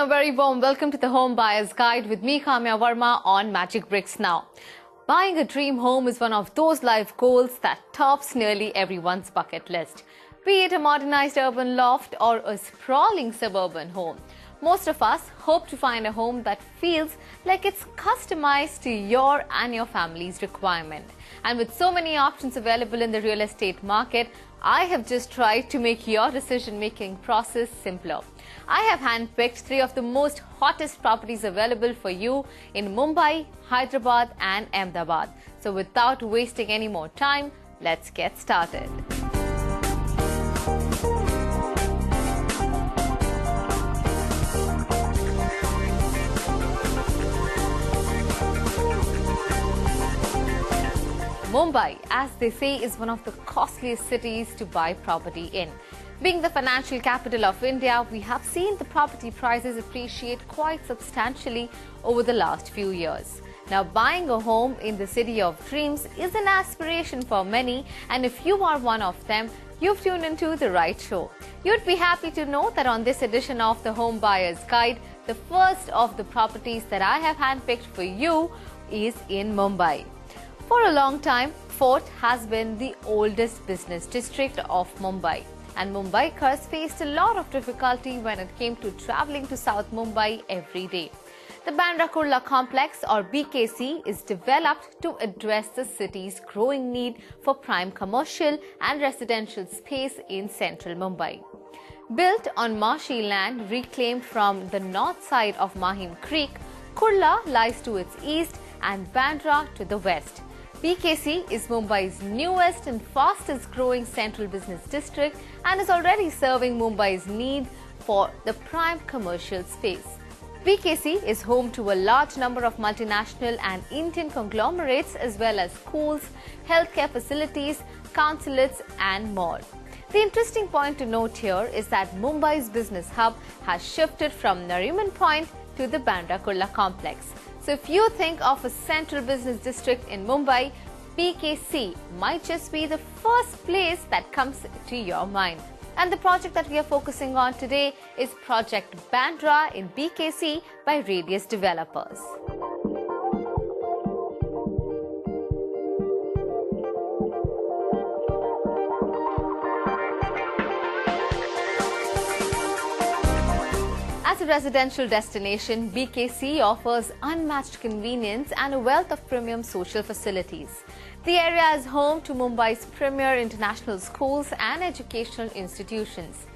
a very warm welcome to the Home Buyer's Guide with me, Kamya Verma, on Magicbricks Now. Buying a dream home is one of those life goals that tops nearly everyone's bucket list. Be it a modernized urban loft or a sprawling suburban home, most of us hope to find a home that feels like it's customized to your and your family's requirement. And with so many options available in the real estate market, I have just tried to make your decision-making process simpler. I have handpicked 3 of the most hottest properties available for you in Mumbai, Hyderabad and Ahmedabad. So without wasting any more time, let's get started. Mumbai, as they say, is one of the costliest cities to buy property in. Being the financial capital of India, we have seen the property prices appreciate quite substantially over the last few years. Now, buying a home in the city of dreams is an aspiration for many, and if you are one of them, you've tuned into the right show. You'd be happy to know that on this edition of the Home Buyer's Guide, the first of the properties that I have handpicked for you is in Mumbai. For a long time, Fort has been the oldest business district of Mumbai, and Mumbaikars faced a lot of difficulty when it came to travelling to South Mumbai every day. The Bandra complex, or BKC, is developed to address the city's growing need for prime commercial and residential space in central Mumbai. Built on marshy land reclaimed from the north side of Mahim Creek, Kurla lies to its east and Bandra to the west. BKC is Mumbai's newest and fastest growing central business district and is already serving Mumbai's need for the prime commercial space. BKC is home to a large number of multinational and Indian conglomerates as well as schools, healthcare facilities, consulates and more. The interesting point to note here is that Mumbai's business hub has shifted from Nariman Point to the Bandra complex. So if you think of a central business district in Mumbai, BKC might just be the first place that comes to your mind. And the project that we are focusing on today is Project Bandra in BKC by Radius Developers. As a residential destination, BKC offers unmatched convenience and a wealth of premium social facilities. The area is home to Mumbai's premier international schools and educational institutions.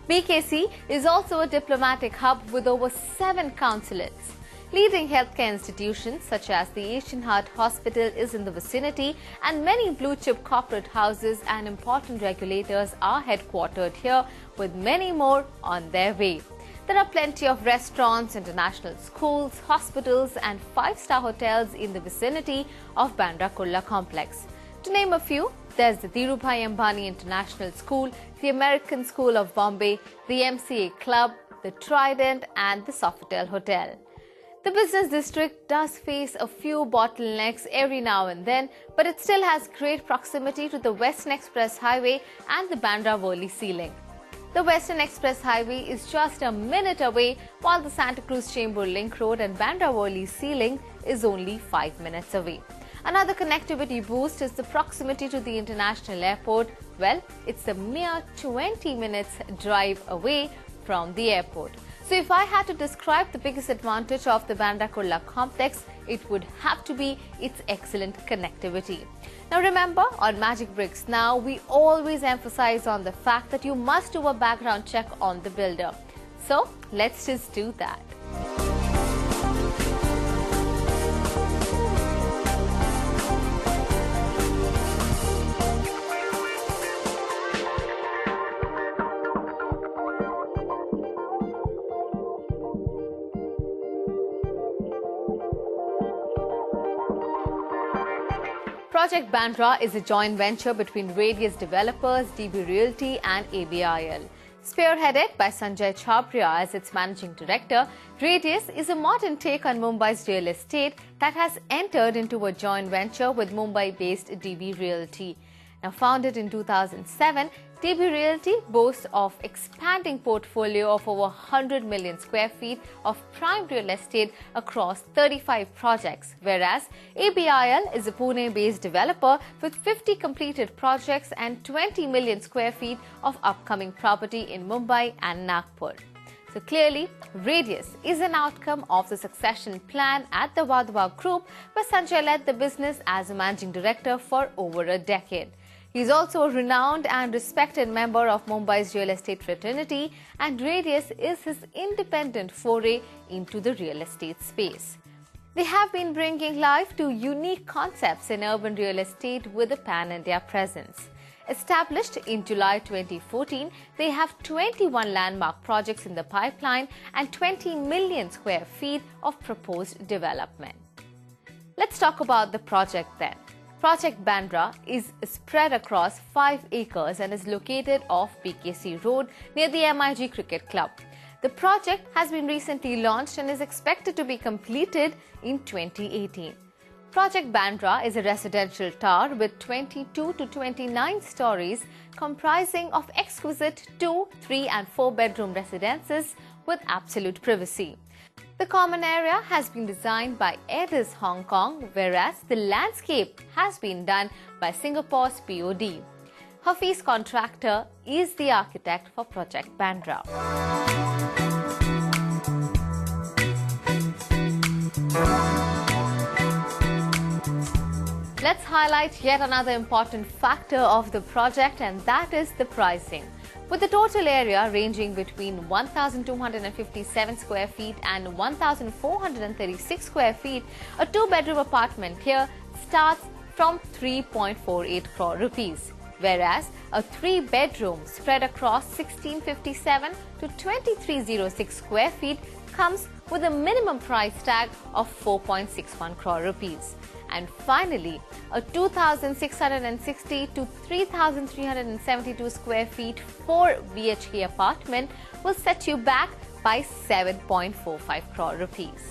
BKC is also a diplomatic hub with over 7 consulates. Leading healthcare institutions such as the Asian Heart Hospital is in the vicinity, and many blue-chip corporate houses and important regulators are headquartered here, with many more on their way. There are plenty of restaurants, international schools, hospitals and 5-star hotels in the vicinity of Bandra complex. To name a few, there's the Dhirubhai Ambani International School, the American School of Bombay, the MCA Club, the Trident and the Sofitel Hotel. The business district does face a few bottlenecks every now and then, but it still has great proximity to the Western Express Highway and the Bandra-Worli Sea Link. The Western Express Highway is just a minute away, while the Santa Cruz-Chembur Link Road and Bandra-Worli Sea Link is only 5 minutes away. Another connectivity boost is the proximity to the international airport. Well, it's a mere 20 minutes drive away from the airport. So if I had to describe the biggest advantage of the Bandra complex, it would have to be its excellent connectivity. Now remember, on Magicbricks Now, we always emphasize on the fact that you must do a background check on the builder. So let's just do that. Project Bandra is a joint venture between Radius Developers, DB Realty and ABIL. Spearheaded by Sanjay Chhabria as its managing director, Radius is a modern take on Mumbai's real estate that has entered into a joint venture with Mumbai-based DB Realty. Now founded in 2007, TB Realty boasts of expanding portfolio of over 100 million square feet of prime real estate across 35 projects, whereas ABIL is a Pune-based developer with 50 completed projects and 20 million square feet of upcoming property in Mumbai and Nagpur. So clearly, Radius is an outcome of the succession plan at the Vessella Group, where Sanjay led the business as a managing director for over a decade. He is also a renowned and respected member of Mumbai's real estate fraternity, and Radius is his independent foray into the real estate space. They have been bringing life to unique concepts in urban real estate with a pan-India presence. Established in July 2014, they have 21 landmark projects in the pipeline and 20 million square feet of proposed development. Let's talk about the project then. Project Bandra is spread across 5 acres and is located off BKC Road near the MIG Cricket Club. The project has been recently launched and is expected to be completed in 2018. Project Bandra is a residential tower with 22 to 29 stories comprising of exquisite 2, 3 and 4 bedroom residences with absolute privacy. The common area has been designed by Edis Hong Kong, whereas the landscape has been done by Singapore's POD. Hafiz Contractor is the architect for Project Bandra. Let's highlight yet another important factor of the project, and that is the pricing. With the total area ranging between 1,257 square feet and 1,436 square feet, a 2-bedroom apartment here starts from 3.48 crore rupees, whereas a 3-bedroom spread across 1,657 to 2,306 square feet comes with a minimum price tag of 4.61 crore rupees. And finally, a 2,660 to 3,372 square feet 4 BHK apartment will set you back by 7.45 crore rupees.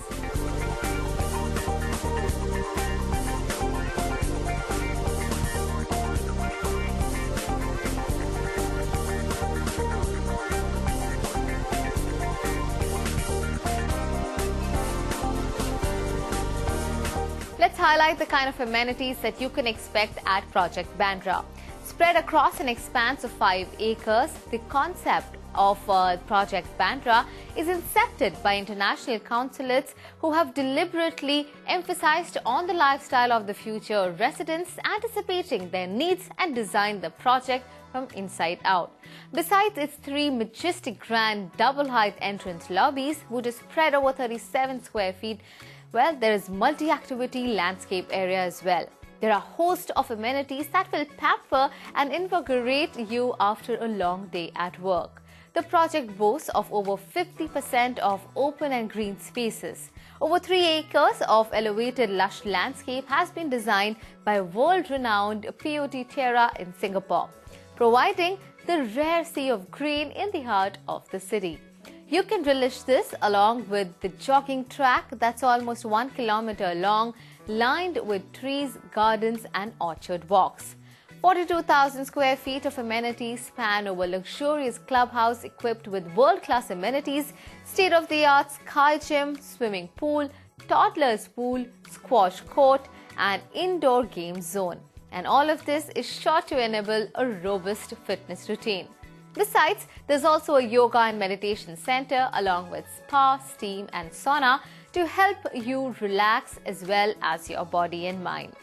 Let's highlight the kind of amenities that you can expect at Project Bandra. Spread across an expanse of 5 acres, the concept of Project Bandra is incepted by international consulates who have deliberately emphasized on the lifestyle of the future residents, anticipating their needs and designed the project from inside out. Besides its 3 majestic grand double-height entrance lobbies, which is spread over 37 square feet, well, there is multi-activity landscape area as well. There are a host of amenities that will pamper and invigorate you after a long day at work. The project boasts of over 50% of open and green spaces. Over 3 acres of elevated lush landscape has been designed by world-renowned POD Terra in Singapore, providing the rare sea of green in the heart of the city. You can relish this along with the jogging track that's almost 1 kilometer long, lined with trees, gardens and orchard walks. 42,000 square feet of amenities span over luxurious clubhouse equipped with world-class amenities, state-of-the-art sky gym, swimming pool, toddler's pool, squash court and indoor game zone. And all of this is sure to enable a robust fitness routine. Besides, there's also a yoga and meditation center along with spa, steam and sauna to help you relax as well as your body and mind.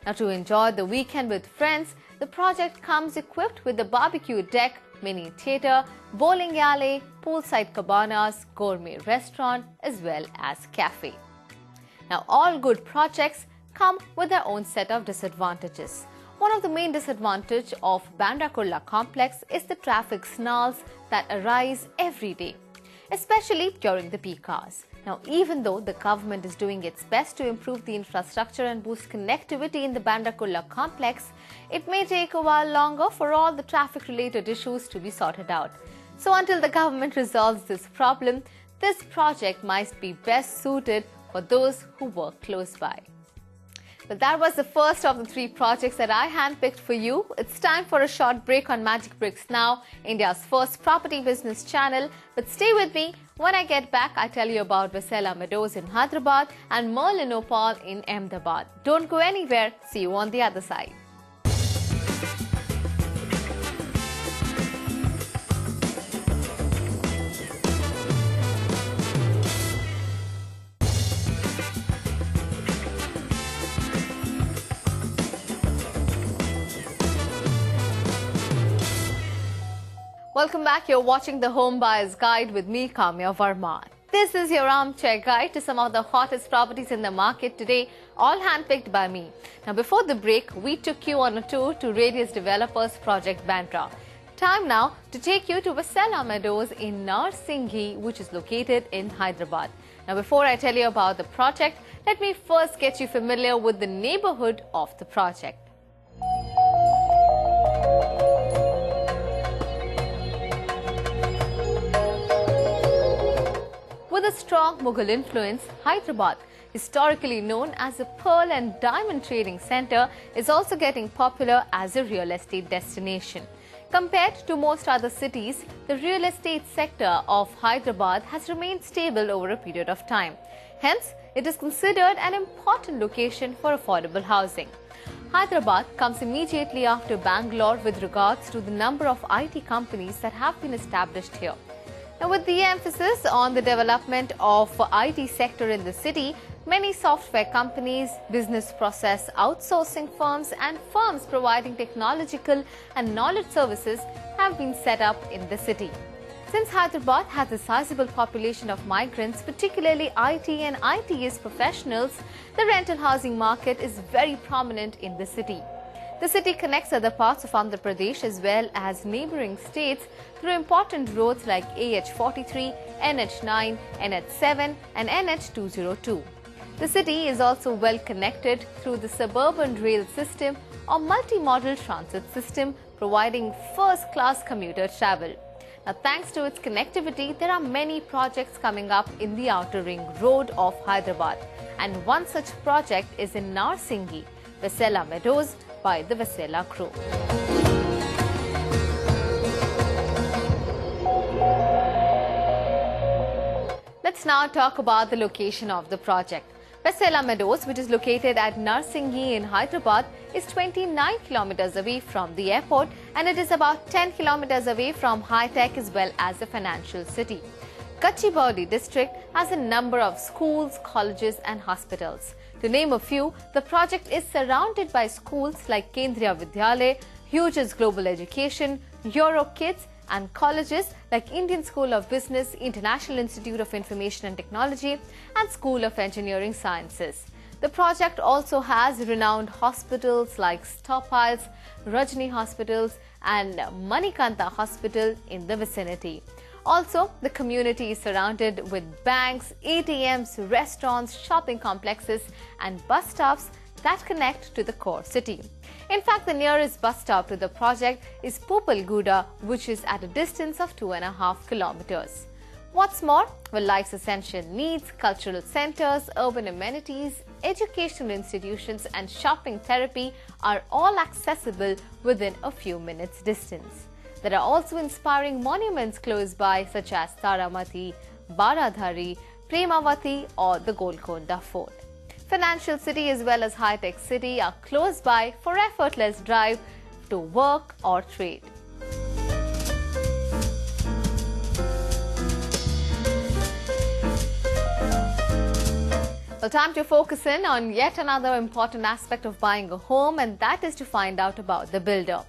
Now, to enjoy the weekend with friends, the project comes equipped with a barbecue deck, mini theatre, bowling alley, poolside cabanas, gourmet restaurant as well as cafe. Now, all good projects come with their own set of disadvantages. One of the main disadvantages of Bandra Kurla complex is the traffic snarls that arise every day, especially during the peak hours. Now, even though the government is doing its best to improve the infrastructure and boost connectivity in the Bandra Kurla complex, it may take a while longer for all the traffic-related issues to be sorted out. So until the government resolves this problem, this project might be best suited for those who work close by. Well, that was the first of the 3 projects that I handpicked for you. It's time for a short break on Magicbricks Now, India's first property business channel. But stay with me. When I get back, I tell you about Vessella Meadows in Hyderabad and Merlin Opal in Ahmedabad. Don't go anywhere. See you on the other side. Welcome back. You're watching the Home Buyer's Guide with me, Kamya Verma. This is your armchair guide to some of the hottest properties in the market today, all handpicked by me. Now, before the break, we took you on a tour to Radius Developers Project Bandra. Time now to take you to Vessella Meadows in Narsinghi, which is located in Hyderabad. Now, before I tell you about the project, let me first get you familiar with the neighborhood of the project. With a strong Mughal influence, Hyderabad, historically known as a pearl and diamond trading center, is also getting popular as a real estate destination. Compared to most other cities, the real estate sector of Hyderabad has remained stable over a period of time. Hence, it is considered an important location for affordable housing. Hyderabad comes immediately after Bangalore with regards to the number of IT companies that have been established here. Now, with the emphasis on the development of IT sector in the city, many software companies, business process outsourcing firms and firms providing technological and knowledge services have been set up in the city. Since Hyderabad has a sizable population of migrants, particularly IT and ITS professionals, the rental housing market is very prominent in the city. The city connects other parts of Andhra Pradesh as well as neighbouring states through important roads like AH43, NH9, NH7 and NH202. The city is also well connected through the suburban rail system or multi-modal transit system, providing first-class commuter travel. Now, thanks to its connectivity, there are many projects coming up in the outer ring road of Hyderabad. And one such project is in Narsinghi, Vessella Meadows, by the Vessella Group. Let's now talk about the location of the project. Vessella Meadows, which is located at Narsinghi in Hyderabad, is 29 kilometers away from the airport and it is about 10 kilometers away from high-tech as well as the financial city. Gachibowli district has a number of schools, colleges and hospitals. To name a few, the project is surrounded by schools like Kendriya Vidyalaya, Hughes Global Education, Euro Kids and colleges like Indian School of Business, International Institute of Information and Technology and School of Engineering Sciences. The project also has renowned hospitals like Stopiles, Rajni Hospitals and Manikanta Hospital in the vicinity. Also, the community is surrounded with banks, ATMs, restaurants, shopping complexes and bus stops that connect to the core city. In fact, the nearest bus stop to the project is Popalguda, which is at a distance of 2.5 kilometers. What's more, well, life's essential needs, cultural centers, urban amenities, educational institutions and shopping therapy are all accessible within a few minutes distance. There are also inspiring monuments close by such as Taramati, Baradhari, Premavati or the Golconda Fort. Financial city as well as high-tech city are close by for effortless drive to work or trade. Well, time to focus in on yet another important aspect of buying a home, and that is to find out about the builder.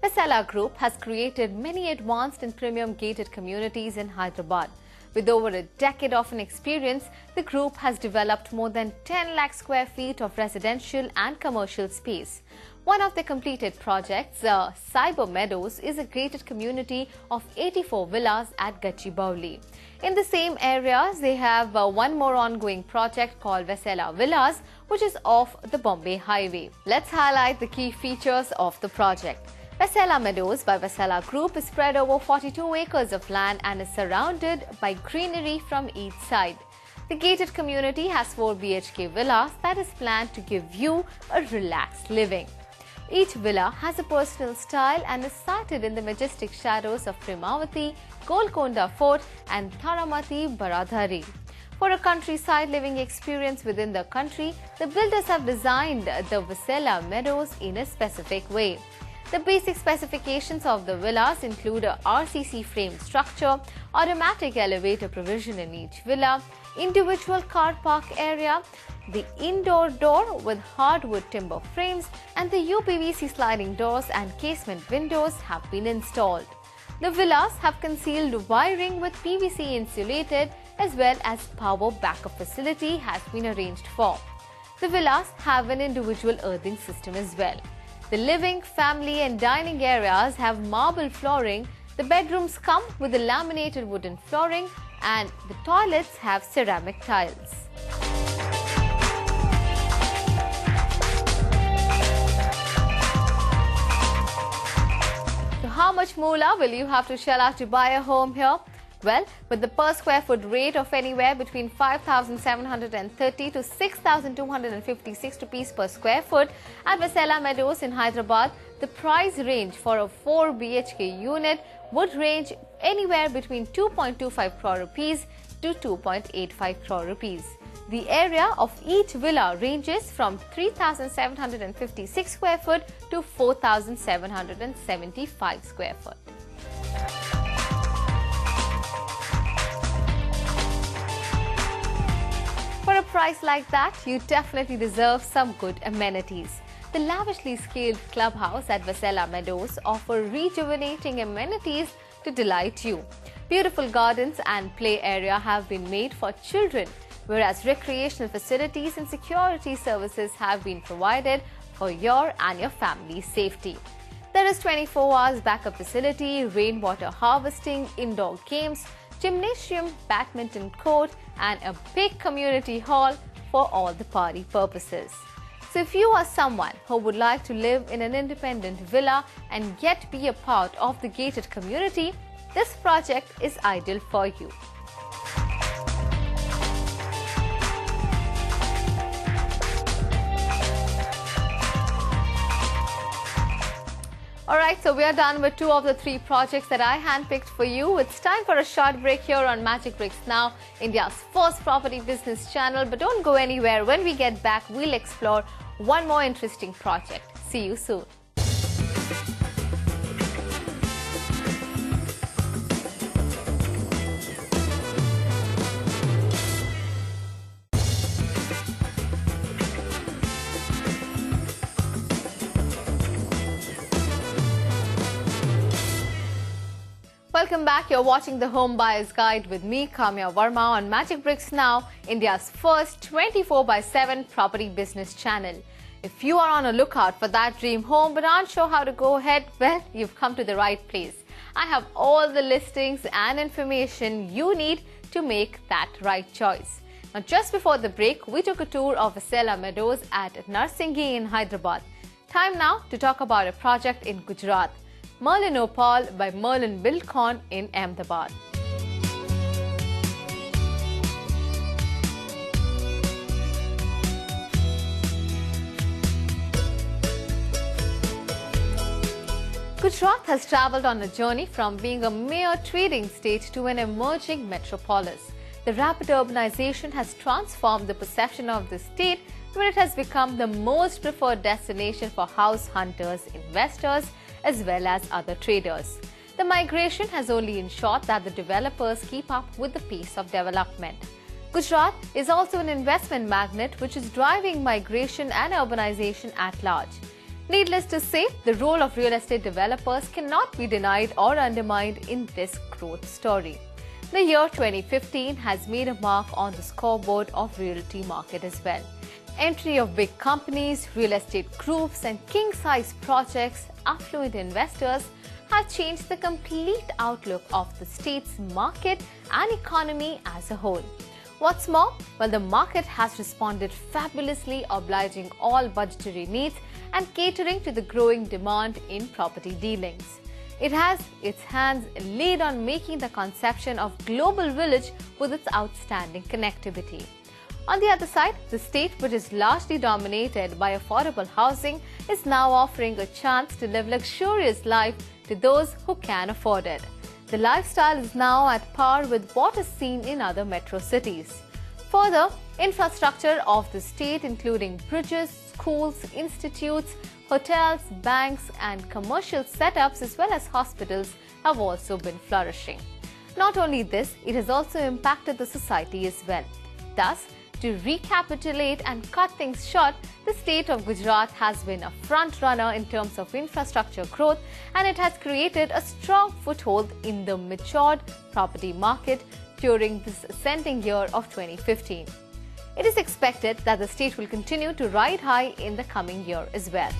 Vessella Group has created many advanced and premium gated communities in Hyderabad. With over a decade of an experience, the group has developed more than 10 lakh square feet of residential and commercial space. One of the completed projects, Cyber Meadows, is a gated community of 84 villas at Gachibowli. In the same areas, they have one more ongoing project called Vessella Villas, which is off the Bombay Highway. Let's highlight the key features of the project. Vessella Meadows by Vessella Group is spread over 42 acres of land and is surrounded by greenery from each side. The gated community has 4 BHK villas that is planned to give you a relaxed living. Each villa has a personal style and is sited in the majestic shadows of Premavati, Golconda Fort and Tharamati Baradhari. For a countryside living experience within the country, the builders have designed the Vessella Meadows in a specific way. The basic specifications of the villas include a RCC frame structure, automatic elevator provision in each villa, individual car park area, the indoor door with hardwood timber frames, and the UPVC sliding doors and casement windows have been installed. The villas have concealed wiring with PVC insulated, as well as power backup facility has been arranged for. The villas have an individual earthing system as well. The living, family and dining areas have marble flooring. The bedrooms come with a laminated wooden flooring and the toilets have ceramic tiles. So how much moolah will you have to shell out to buy a home here? Well, with the per square foot rate of anywhere between 5,730 to 6,256 rupees per square foot at Vessella Meadows in Hyderabad, the price range for a 4 BHK unit would range anywhere between 2.25 crore rupees to 2.85 crore rupees. The area of each villa ranges from 3,756 square foot to 4,775 square foot. For a price like that, you definitely deserve some good amenities. The lavishly scaled clubhouse at Vessella Meadows offer rejuvenating amenities to delight you. Beautiful gardens and play area have been made for children, whereas recreational facilities and security services have been provided for your and your family's safety. There is 24 hours backup facility, rainwater harvesting, indoor games, gymnasium, badminton court and a big community hall for all the party purposes. So if you are someone who would like to live in an independent villa and yet be a part of the gated community, this project is ideal for you. Alright, so we are done with 2 of the 3 projects that I handpicked for you. It's time for a short break here on Magicbricks Now, India's first property business channel. But don't go anywhere. When we get back, we'll explore one more interesting project. See you soon. Welcome back. You're watching the Home Buyer's Guide with me, Kamya Verma, on Magicbricks Now, India's first 24/7 property business channel. If you are on a lookout for that dream home but aren't sure how to go ahead, well, you've come to the right place. I have all the listings and information you need to make that right choice. Now, just before the break, we took a tour of Vessella Meadows at Narsinghi in Hyderabad. Time now to talk about a project in Gujarat, Merlin Opal by Merlin Buildcon in Ahmedabad. Gujarat has travelled on a journey from being a mere trading state to an emerging metropolis. The rapid urbanization has transformed the perception of the state, where it has become the most preferred destination for house hunters, investors, as well as other traders. The migration has only ensured that the developers keep up with the pace of development. Gujarat is also an investment magnet which is driving migration and urbanization at large. Needless to say, the role of real estate developers cannot be denied or undermined in this growth story. The year 2015 has made a mark on the scoreboard of realty market as well. Entry of big companies, real estate groups and king-size projects, affluent investors have changed the complete outlook of the state's market and economy as a whole. What's more, well, the market has responded fabulously, obliging all budgetary needs and catering to the growing demand in property dealings. It has its hands laid on making the conception of global village with its outstanding connectivity. On the other side, the state, which is largely dominated by affordable housing, is now offering a chance to live luxurious life to those who can afford it. The lifestyle is now at par with what is seen in other metro cities. Further, infrastructure of the state, including bridges, schools, institutes, hotels, banks and commercial setups as well as hospitals have also been flourishing. Not only this, it has also impacted the society as well. Thus, to recapitulate and cut things short, the state of Gujarat has been a front runner in terms of infrastructure growth, and it has created a strong foothold in the matured property market during this ascending year of 2015. It is expected that the state will continue to ride high in the coming year as well.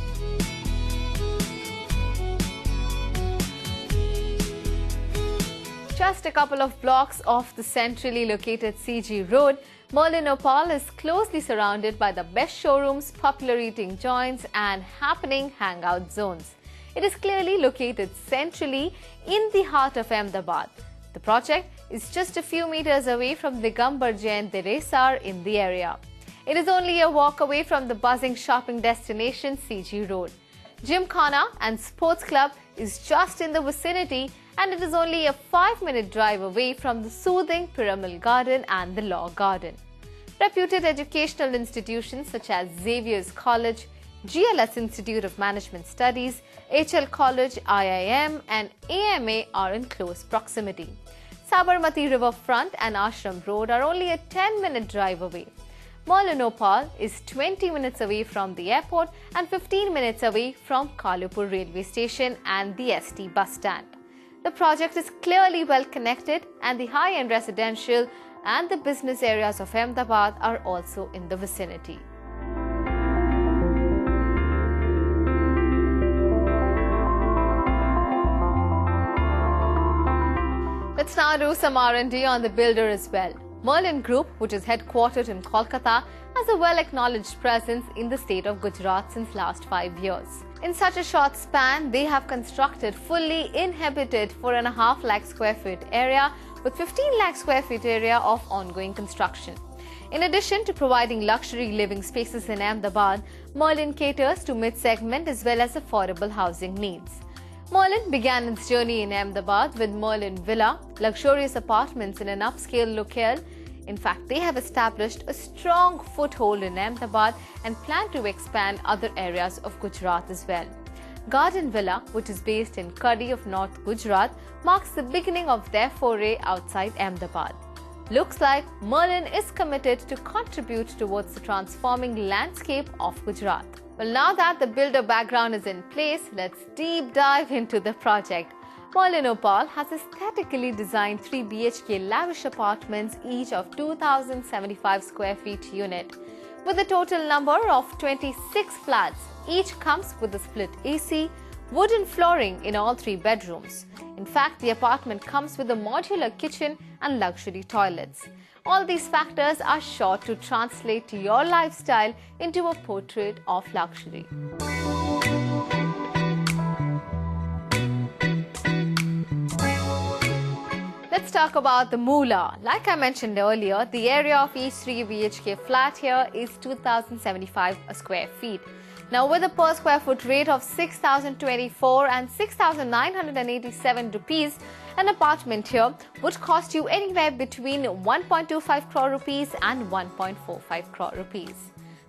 Just a couple of blocks off the centrally located CG Road, Merlin Opal is closely surrounded by the best showrooms, popular eating joints and happening hangout zones. It is clearly located centrally in the heart of Ahmedabad. The project is just a few meters away from the Digambar Jain Deresar in the area. It is only a walk away from the buzzing shopping destination CG Road. Gymkhana and Sports Club is just in the vicinity, and it is only a 5-minute drive away from the soothing Pyramid Garden and the Law Garden. Reputed educational institutions such as Xavier's College, GLS Institute of Management Studies, HL College, IIM and AMA are in close proximity. Sabarmati Riverfront and Ashram Road are only a 10-minute drive away. Merlin Opal is 20 minutes away from the airport and 15 minutes away from Kalupur railway station and the ST bus stand. The project is clearly well connected, and the high-end residential and the business areas of Ahmedabad are also in the vicinity. Let's now do some R&D on the builder as well. Merlin Group, which is headquartered in Kolkata, has a well-acknowledged presence in the state of Gujarat since last 5 years. In such a short span, they have constructed fully inhabited 4.5 lakh square feet area with 15 lakh square feet area of ongoing construction. In addition to providing luxury living spaces in Ahmedabad, Merlin caters to mid-segment as well as affordable housing needs. Merlin began its journey in Ahmedabad with Merlin Villa, luxurious apartments in an upscale locale. In fact, they have established a strong foothold in Ahmedabad and plan to expand other areas of Gujarat as well. Garden Villa, which is based in Kadi of North Gujarat, marks the beginning of their foray outside Ahmedabad. Looks like Merlin is committed to contribute towards the transforming landscape of Gujarat. Well, now that the builder background is in place, let's deep dive into the project. Merlin Opal has aesthetically designed 3 BHK lavish apartments, each of 2,075 square feet unit. With a total number of 26 flats, each comes with a split AC, wooden flooring in all 3 bedrooms. In fact, the apartment comes with a modular kitchen and luxury toilets. All these factors are sure to translate to your lifestyle into a portrait of luxury. Let's talk about the moolah. Like I mentioned earlier, the area of each 3 BHK flat here is 2,075 square feet. Now, with a per square foot rate of 6,024 and 6,987 rupees, an apartment here would cost you anywhere between 1.25 crore rupees and 1.45 crore rupees.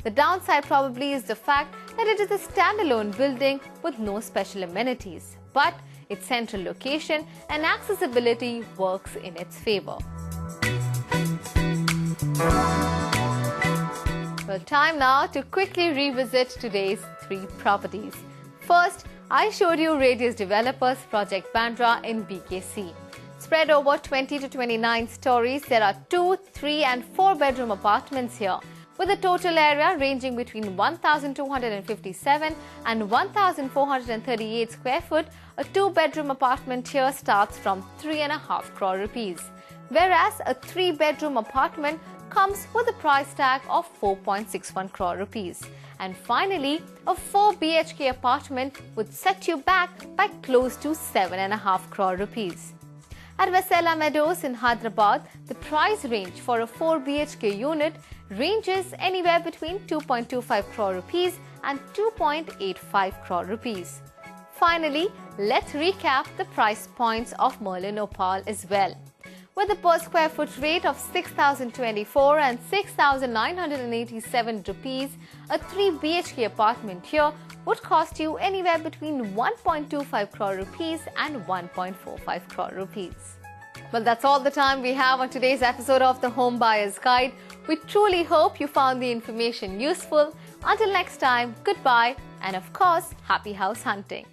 The downside probably is the fact that it is a standalone building with no special amenities, but its central location and accessibility works in its favor. Well, time now to quickly revisit today's 3 properties. First, I showed you Radius Developers Project Bandra in BKC. Spread over 20 to 29 stories, there are 2, 3 and 4 bedroom apartments here, with a total area ranging between 1,257 and 1,438 square foot. A 2-bedroom apartment here starts from 3.5 crore rupees, whereas a 3-bedroom apartment comes with a price tag of 4.61 crore rupees. And finally, a 4 BHK apartment would set you back by close to 7.5 crore rupees. At Vessella Meadows in Hyderabad, the price range for a 4 BHK unit ranges anywhere between 2.25 crore rupees and 2.85 crore rupees. Finally, let's recap the price points of Merlin Opal as well. With a per square foot rate of 6,024 and 6,987 rupees, a 3 BHK apartment here would cost you anywhere between 1.25 crore rupees and 1.45 crore rupees. Well, that's all the time we have on today's episode of the Home Buyer's Guide. We truly hope you found the information useful. Until next time, goodbye and of course, happy house hunting.